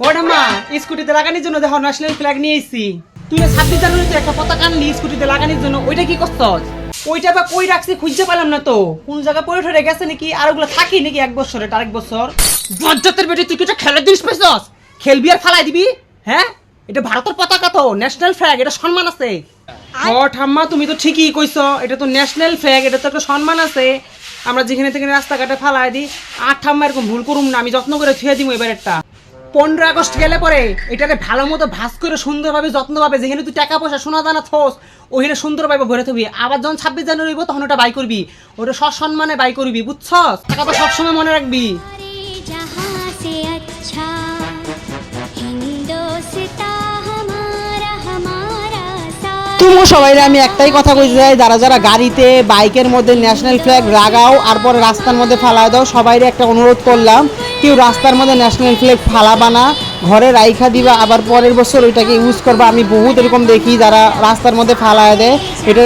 ও ঠাম্মা স্কুটিতে লাগানোর জন্য দেখো ন্যাশনাল ফ্ল্যাগ নিয়ে এসেছি। তুই না 26 জানুয়ারিতে একটা পতাকা আনলি স্কুটিতে লাগানোর জন্য, ওইটা কি করছস? ওইটা বা কই রাখছি খুঁজে পেলাম না তো। কোন জায়গায় পড়ে ঠরে গেছে নাকি? আর ওগুলো থাকি নাকি এক বছরের আরেক বছর? বজ্জাতের বেটি তুই কি এটা খেলার জিনিস পাইছস? খেলবি আর ফালাই দিবি? হ্যাঁ, এটা ভারতের পতাকা তো, ন্যাশনাল ফ্ল্যাগ, এটা সম্মান আছে। ও ঠাম্মা তুমি তো ঠিকই কইছো, এটা তো ন্যাশনাল ফ্ল্যাগ, এটা তো একটা সম্মান আছে। আমরা যেখানে থেকে রাস্তাঘাটে ফালাই দিই। আর ঠাম্মা এরকম ভুল করুম না, আমি যত্ন করে থুয়ে দিব এবার একটা। 15 আগস্ট গেলে পরে এটাকে ভালো মতো ভাস করে সুন্দরভাবে যত্নভাবে যেখানে তুই টাকা পয়সা সোনা দানা থোস ওইখানে সুন্দরভাবে ভরে থবি। আবার যখন 26 জানুয়ারি হইব তখন ওটা বাই করবি, ওটা সসম্মানে বাই করবি, বুঝছস? টাকা তো সবসময় মনে রাখবি। তুমি সবাইরে আমি একটাই কথা কইতে চাই, যারা যারা গাড়িতে বাইকের মধ্যে ন্যাশনাল ফ্ল্যাগ লাগাও আর পরে রাস্তার মধ্যে ফালায় দাও, সবাইরে একটা অনুরোধ করলাম, কেউ রাস্তার মধ্যে ন্যাশনাল ফ্ল্যাগ ফালাবা না, ঘরে রাইখা দিবা, আবার পরের বছর ওইটাকে ইউজ করবা। আমি বহুত এরকম দেখি যারা রাস্তার মধ্যে ফালায় দেয়, এটা